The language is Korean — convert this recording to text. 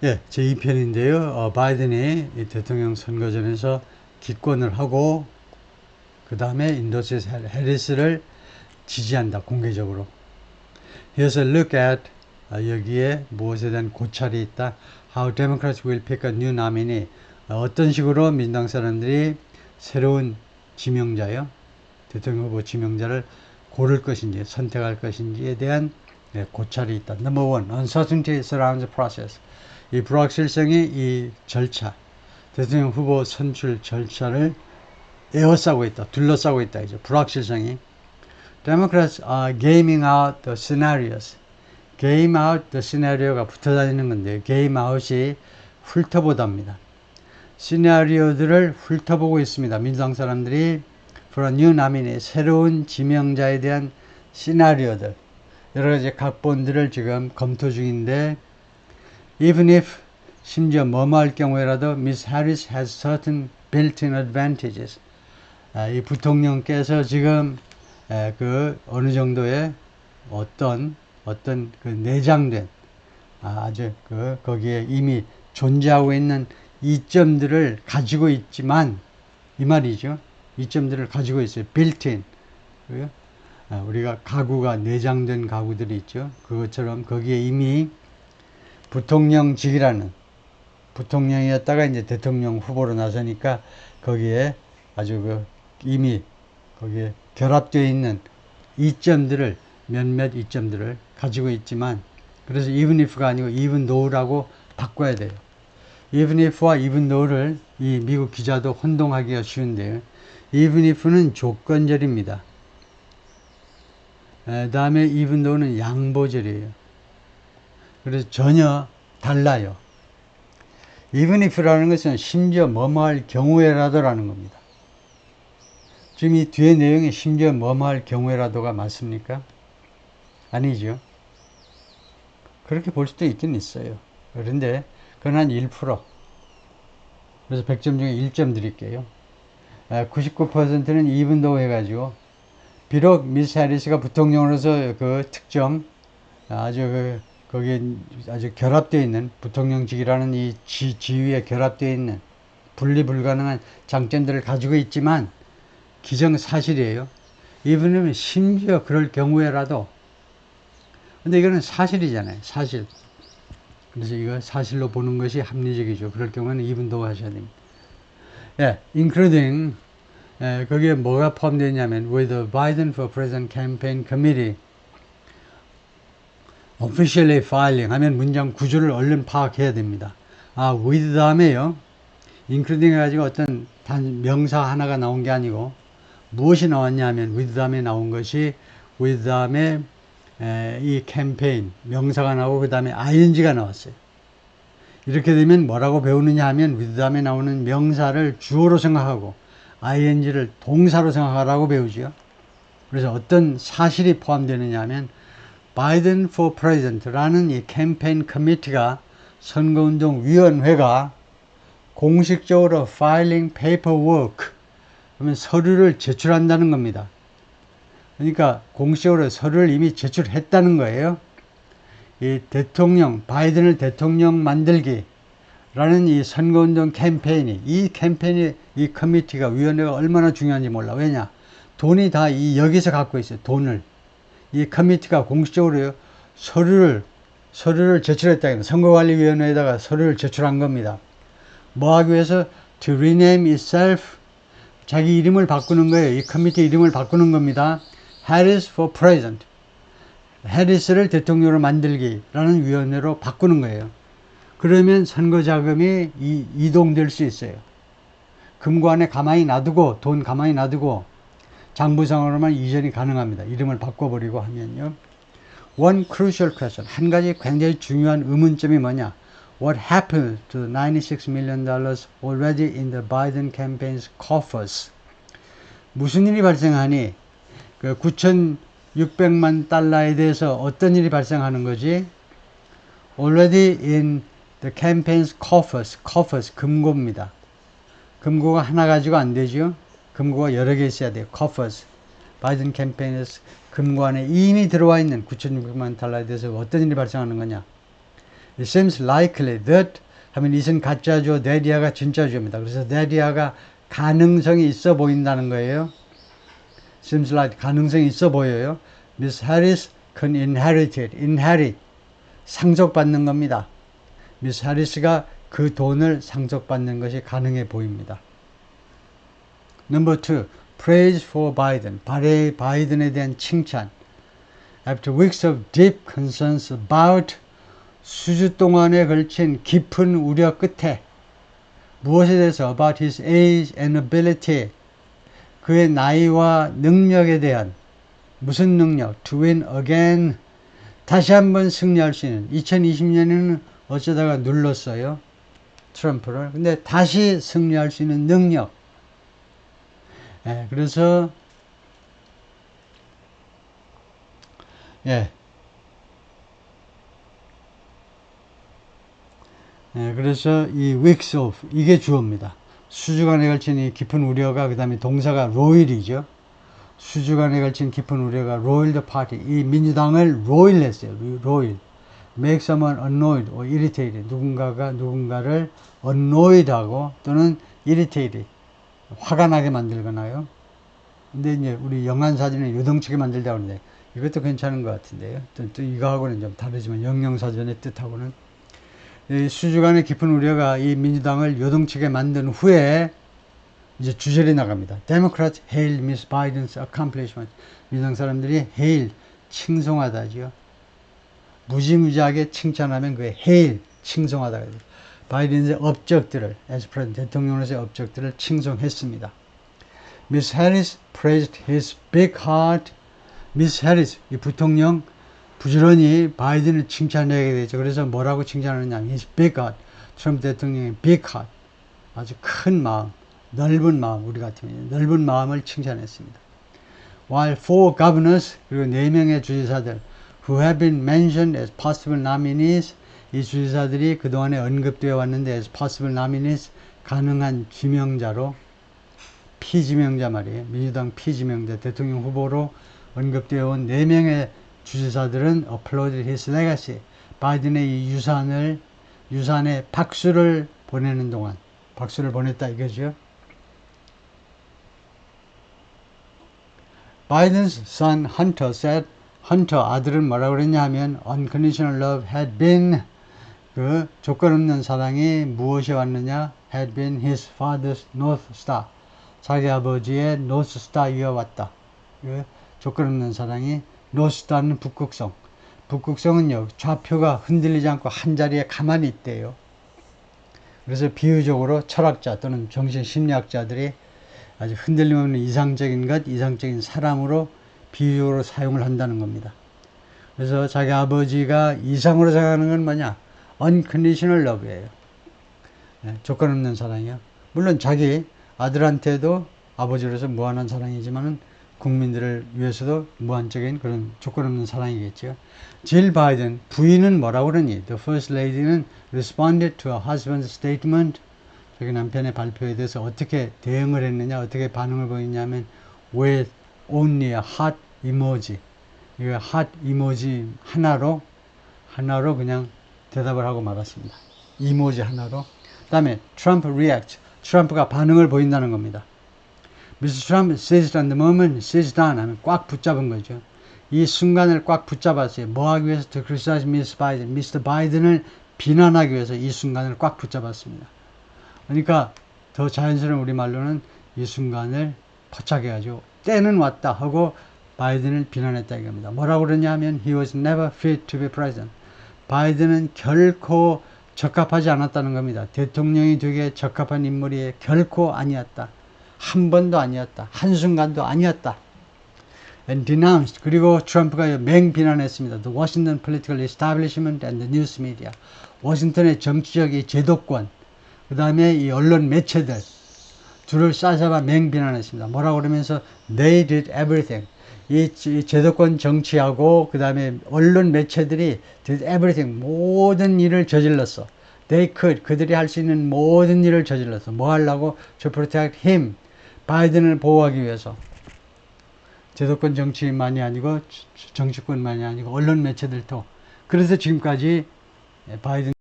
예, 제2편인데요. 바이든이 이 대통령 선거전에서 기권을 하고 그 다음에 인도스 해리스를 지지한다, 공개적으로. Here's a look at 여기에 무엇에 대한 고찰이 있다. How Democrats will pick a new nominee. 어떤 식으로 민주당 사람들이 새로운 지명자요, 대통령 후보 지명자를 고를 것인지 선택할 것인지에 대한 고찰이 있다. Number one, uncertainty surrounds the process. 이 불확실성이 이 절차, 대통령 후보 선출 절차를 에워싸고 있다, 둘러싸고 있다. 이제 불확실성이. Democrats are gaming out the scenarios. Game out the scenario가 붙어 다니는 건데, game out이 훑어보답니다. 시나리오들을 훑어보고 있습니다. 민주당 사람들이 for a new nominee, 새로운 지명자에 대한 시나리오들, 여러 가지 각본들을 지금 검토 중인데, even if, 심지어 뭐뭐 할 경우에라도 Miss Harris has certain built-in advantages. 이 부통령께서 지금 그 어느 정도의 어떤 그 내장된 아주 그 거기에 이미 존재하고 있는 이점들을 가지고 있지만, 이 말이죠. 이점들을 가지고 있어요. built-in. 우리가 가구가 내장된 가구들이 있죠. 그것처럼 거기에 이미 부통령직이라는, 부통령이었다가 이제 대통령 후보로 나서니까 거기에 아주 그 이미 거기에 결합되어 있는 이점들을, 몇몇 이점들을 가지고 있지만, 그래서 even if가 아니고 even though라고 바꿔야 돼요. even if와 even though를 이 미국 기자도 혼동하기가 쉬운데요. even if는 조건절입니다. 다음에 even though는 양보절이에요. 그래서 전혀 달라요. even if라는 것은 심지어 뭐뭐 할 경우에라도라는 겁니다. 지금 이 뒤에 내용에 심지어 뭐뭐 할 경우에라도가 맞습니까? 아니죠. 그렇게 볼 수도 있긴 있어요. 그런데 그건 한 1%. 그래서 100점 중에 1점 드릴게요. 99%는 even though 해가지고, 비록 미스 해리스가 부통령으로서 그 특정 아주 거기에 아주 결합되어 있는, 부통령직이라는 이 지위에 결합되어 있는 분리 불가능한 장점들을 가지고 있지만 기정사실이에요. 이분은 심지어 그럴 경우에라도, 근데 이거는 사실이잖아요. 사실. 그래서 이거 사실로 보는 것이 합리적이죠. 그럴 경우에는 이분도 하셔야 됩니다. 예, including, 거기에 뭐가 포함되어 있냐면 with the Biden for President Campaign Committee officially filing 하면 문장 구조를 얼른 파악해야 됩니다. with 다음에요, including 해가지고 어떤 단 명사 하나가 나온 게 아니고 무엇이 나왔냐 하면 with 다음에 나온 것이, with 다음에 이 캠페인 명사가 나오고 그 다음에 ing가 나왔어요. 이렇게 되면 뭐라고 배우느냐 하면 with 다음에 나오는 명사를 주어로 생각하고 ing를 동사로 생각하라고 배우죠. 그래서 어떤 사실이 포함되느냐 하면 Biden for President라는 이 캠페인 커미티가, 선거운동위원회가 공식적으로 filing paperwork 하면 서류를 제출한다는 겁니다. 그러니까 공식적으로 서류를 이미 제출했다는 거예요. 이 대통령, 바이든을 대통령 만들기 라는 이 선거운동 캠페인이, 이 캠페인이, 이 커미티가, 위원회가 얼마나 중요한지 몰라. 왜냐? 돈이 다 여기서 갖고 있어요. 돈을. 이 커미티가 공식적으로 서류를 제출했다. 선거관리위원회에다가 서류를 제출한 겁니다. 뭐 하기 위해서? To rename itself. 자기 이름을 바꾸는 거예요. 이 커미티 이름을 바꾸는 겁니다. Harris for President. 해리스를 대통령으로 만들기라는 위원회로 바꾸는 거예요. 그러면 선거 자금이 이동될 수 있어요. 금고안에 가만히 놔두고, 돈 가만히 놔두고 장부상으로만 이전이 가능합니다. 이름을 바꿔버리고 하면요. One crucial question, 한 가지 굉장히 중요한 의문점이 뭐냐? What happened to the $96 million already in the Biden campaign's coffers? 무슨 일이 발생하니? 그 9,600만 달러에 대해서 어떤 일이 발생하는 거지? Already in the campaign's coffers, 금고입니다. 금고가 하나 가지고 안 되죠? 금고가 여러 개 있어야 돼요. coffers. 바이든 캠페인에서 금고 안에 이미 들어와 있는 9,600만 달러에 대해서 어떤 일이 발생하는 거냐? It seems likely that 하면 it은 가짜죠. that이야가 진짜죠입니다. 그래서 that이야가 가능성이 있어 보인다는 거예요. seems like 가능성이 있어 보여요. Miss Harris can inherit 상속받는 겁니다. 미스 해리스가 그 돈을 상속받는 것이 가능해 보입니다. Number 2. Praise for Biden. 바이든에 대한 칭찬. After weeks of deep concerns about 수주 동안에 걸친 깊은 우려 끝에 무엇에 대해서 about his age and ability 그의 나이와 능력에 대한 무슨 능력? To win again 다시 한번 승리할 수 있는 2020년에는 어쩌다가 눌렀어요. 트럼프를. 근데 다시 승리할 수 있는 능력. 그래서 그래서 이 weeks of 이게 주어입니다. 수주간에 걸친 이 깊은 우려가 그 다음에 동사가 roil이죠. 수주간에 걸친 깊은 우려가 roil the party 이 민주당을 roil 했어요. roil make someone annoyed or irritated 누군가를 annoyed 하고 또는 irritated 화가 나게 만들거나요. 근데 이제 우리 영안사전에 요동치게 만들다고 하는데 이것도 괜찮은 것 같은데요. 또 이거하고는 좀 다르지만 영영사전의 뜻하고는 수주간의 깊은 우려가 이 민주당을 요동치게 만든 후에 이제 주절이 나갑니다. Democrats hail Miss Biden's accomplishment. 민주당 사람들이 hail, 칭송하다지요. 무지무지하게 칭찬하면 그게 hail, 칭송하다. 바이든의 업적들을, as president, 대통령으로서의 업적들을 칭송했습니다. Miss Harris praised his big heart. Miss Harris, 이 부통령 부지런히 바이든을 칭찬하게 되죠. 그래서 뭐라고 칭찬하느냐. His big heart. 트럼프 대통령의 big heart. 아주 큰 마음, 넓은 마음, 우리 같으면 넓은 마음을 칭찬했습니다. While 4 governors, 그리고 4명의 주지사들, who have been mentioned as possible nominees, 이 주지사들이 그동안에 언급되어 왔는데 as possible nominees, 가능한 지명자로, 피지명자 말이에요. 민주당 피지명자, 대통령 후보로 언급되어 온 4명의 주지사들은 applauded his legacy. 바이든의 이 유산에 박수를 보내는 동안, 박수를 보냈다 이거죠. Biden's son Hunter said, Hunter 아들은 뭐라고 그랬냐 하면 unconditional love had been 그 조건 없는 사랑이 무엇이 왔느냐 had been his father's north star 자기 아버지의 north star 이어왔다. 그 조건 없는 사랑이 north star는 북극성. 북극성은요 좌표가 흔들리지 않고 한 자리에 가만히 있대요. 그래서 비유적으로 철학자 또는 정신심리학자들이 아주 흔들림 없는 이상적인 것, 이상적인 사람으로 비유적으로 사용을 한다는 겁니다. 그래서 자기 아버지가 이상으로 생각하는 건 뭐냐? unconditional love예요. 조건 없는 사랑이요. 물론 자기 아들한테도 아버지로서 무한한 사랑이지만은 국민들을 위해서도 무한적인 그런 조건 없는 사랑이겠죠. 질 바이든 부인은 뭐라고 그러니? The First Lady는 responded to her husband's statement. 자기 남편의 발표에 대해서 어떻게 대응을 했느냐, 어떻게 반응을 보였냐면 with only a heart emoji. 이 heart emoji 하나로 그냥 대답을 하고 말았습니다. 이모지 하나로. 그 다음에 Trump react. 트럼프가 반응을 보인다는 겁니다. Mr. Trump seized on the moment, seized on 하면 꽉 붙잡은 거죠. 이 순간을 꽉 붙잡았어요. 뭐 하기 위해서? To criticize Mr. Biden. Mr. Biden을 비난하기 위해서 이 순간을 꽉 붙잡았습니다. 그러니까 더 자연스러운 우리말로는 이 순간을 포착해가지고 때는 왔다 하고 바이든을 비난했다 이겁니다. 뭐라고 그러냐 하면 He was never fit to be president. 바이든은 결코 적합하지 않았다는 겁니다. 대통령이 되기에 적합한 인물이 결코 아니었다. 한 번도 아니었다. 한순간도 아니었다. And denounced. 그리고 트럼프가 맹비난했습니다. The Washington political establishment and the news media. 워싱턴의 정치적 제도권, 그 다음에 이 언론 매체들 둘을 싸잡아 맹비난했습니다. 뭐라고 그러면서 They did everything. 이 제도권 정치하고 그 다음에 언론 매체들이 did everything. 모든 일을 저질렀어. They could. 그들이 할 수 있는 모든 일을 저질렀어. 뭐 하려고? To protect him. 바이든을 보호하기 위해서. 제도권 정치만이 아니고 정치권만이 아니고 언론 매체들도. 그래서 지금까지 바이든